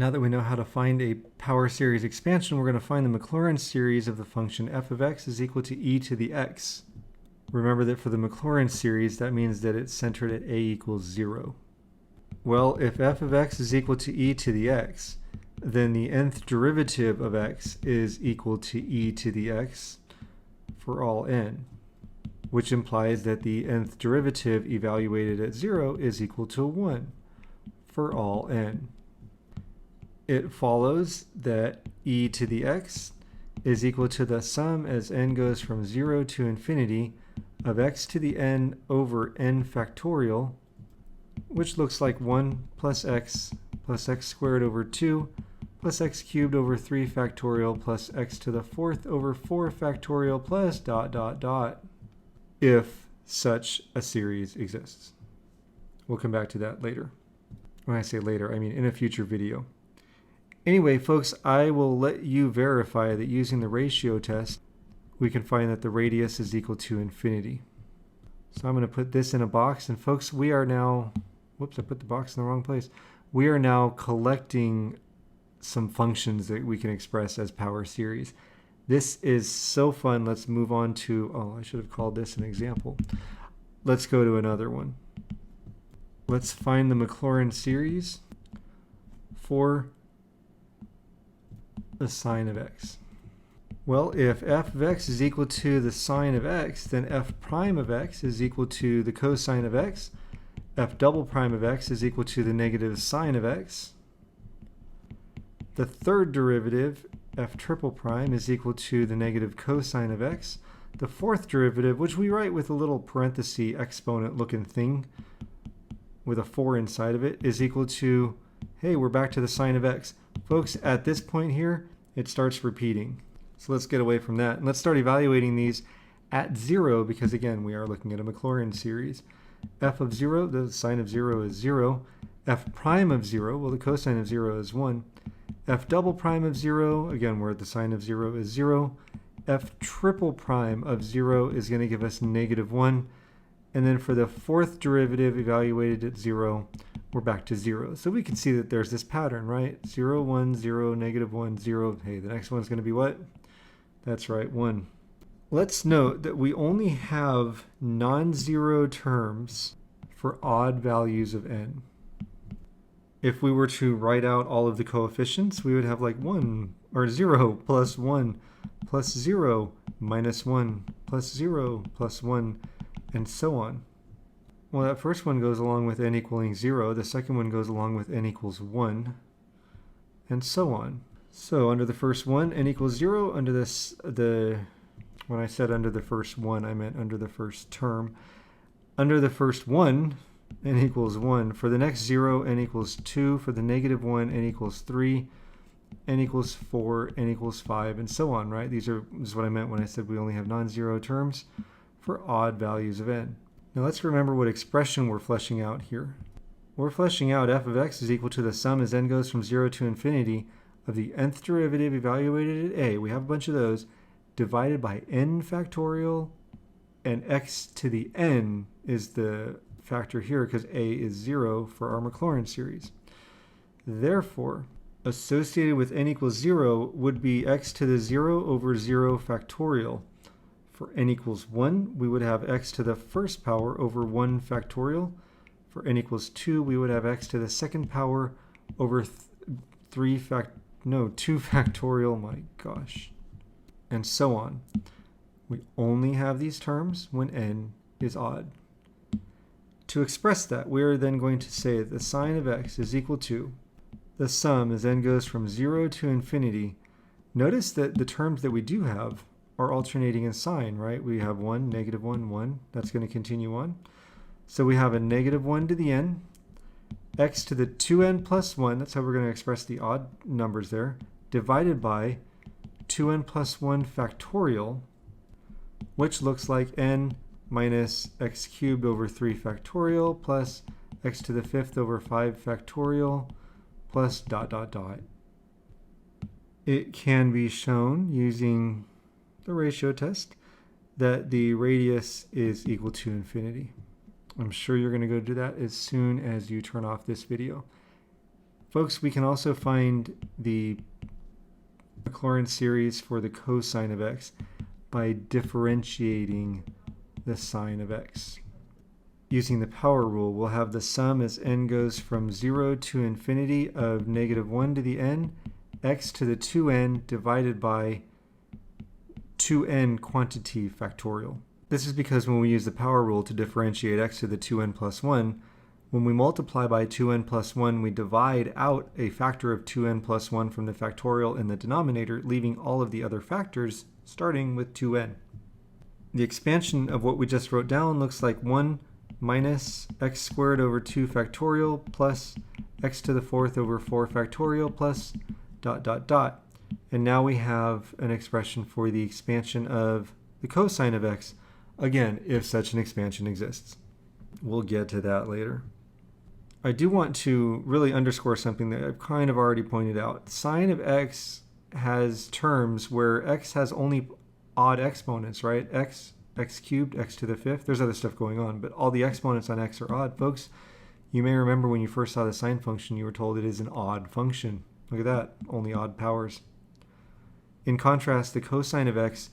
Now that we know how to find a power series expansion, we're going to find the Maclaurin series of the function f of x is equal to e to the x. Remember that for the Maclaurin series, that means that it's centered at a equals 0. Well, if f of x is equal to e to the x, then the nth derivative of x is equal to e to the x for all n, which implies that the nth derivative evaluated at 0 is equal to 1 for all n. It follows that e to the x is equal to the sum as n goes from 0 to infinity of x to the n over n factorial, which looks like 1 plus x squared over 2 plus x cubed over 3 factorial plus x to the 4th over 4 factorial plus dot dot dot, if such a series exists. We'll come back to that later. When I say later, I mean in a future video. Anyway, folks, I will let you verify that using the ratio test, we can find that the radius is equal to infinity. So I'm going to put this in a box, and folks, we are now, whoops, I put the box in the wrong place. We are now collecting some functions that we can express as power series. This is so fun. Let's move on to, oh, I should have called this an example. Let's go to another one. Let's find the Maclaurin series for the sine of x. Well, if f of x is equal to the sine of x, then f prime of x is equal to the cosine of x. F double prime of x is equal to the negative sine of x. The third derivative, f triple prime, is equal to the negative cosine of x. The fourth derivative, which we write with a little parenthesis exponent looking thing with a 4 inside of it, is equal to, hey, we're back to the sine of x. Folks, at this point here, it starts repeating. So let's get away from that. And let's start evaluating these at 0, because again, we are looking at a Maclaurin series. F of 0, the sine of 0 is 0. F prime of 0, well, the cosine of 0 is 1. F double prime of 0, again, where the sine of 0 is 0. F triple prime of 0 is going to give us negative 1. And then for the fourth derivative evaluated at 0, we're back to 0. So we can see that there's this pattern, right? 0, 1, 0, negative 1, 0. Hey, the next one's going to be what? That's right, 1. Let's note that we only have non-zero terms for odd values of n. If we were to write out all of the coefficients, we would have like 1 or 0 plus 1 plus 0 minus 1 plus 0 plus 1, and so on. Well, that first one goes along with n equaling 0. The second one goes along with n equals 1, and so on. So under the first one, n equals 0. Under this, when I said under the first one, I meant under the first term. Under the first one, n equals 1. For the next 0, n equals 2. For the negative 1, n equals 3. N equals 4, n equals 5, and so on, right? This is what I meant when I said we only have non-zero terms for odd values of n. Now let's remember what expression we're fleshing out here. We're fleshing out f of x is equal to the sum as n goes from 0 to infinity of the nth derivative evaluated at a, we have a bunch of those, divided by n factorial, and x to the n is the factor here because a is 0 for our Maclaurin series. Therefore, associated with n equals 0 would be x to the 0 over 0 factorial. For n equals 1, we would have x to the first power over 1 factorial. For n equals 2, we would have x to the second power over 2 factorial, my gosh, and so on. We only have these terms when n is odd. To express that, we are then going to say that the sine of x is equal to the sum as n goes from 0 to infinity. Notice that the terms that we do have are alternating in sign, right? We have 1, negative 1, 1. That's going to continue on. So we have a negative 1 to the n, x to the 2n plus 1, that's how we're going to express the odd numbers there, divided by 2n plus 1 factorial, which looks like n minus x cubed over 3 factorial plus x to the 5th over 5 factorial plus dot dot dot. It can be shown using the ratio test that the radius is equal to infinity. I'm sure you're going to go do that as soon as you turn off this video. Folks, we can also find the Maclaurin series for the cosine of x by differentiating the sine of x. Using the power rule, we'll have the sum as n goes from 0 to infinity of negative 1 to the n, x to the 2n divided by 2n quantity factorial. This is because when we use the power rule to differentiate x to the 2n plus 1, when we multiply by 2n plus 1, we divide out a factor of 2n plus 1 from the factorial in the denominator, leaving all of the other factors starting with 2n. The expansion of what we just wrote down looks like 1 minus x squared over 2 factorial plus x to the 4th over 4 factorial plus ... And now we have an expression for the expansion of the cosine of x, again, if such an expansion exists. We'll get to that later. I do want to really underscore something that I've kind of already pointed out. Sine of x has terms where x has only odd exponents, right? X cubed, x to the 5th. There's other stuff going on, but all the exponents on x are odd. Folks, you may remember when you first saw the sine function, you were told it is an odd function. Look at that, only odd powers. In contrast, the cosine of x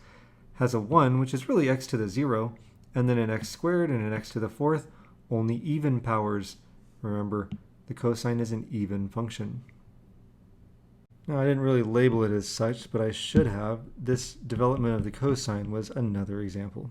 has a 1, which is really x to the 0, and then an x squared and an x to the 4th, only even powers. Remember, the cosine is an even function. Now, I didn't really label it as such, but I should have. This development of the cosine was another example.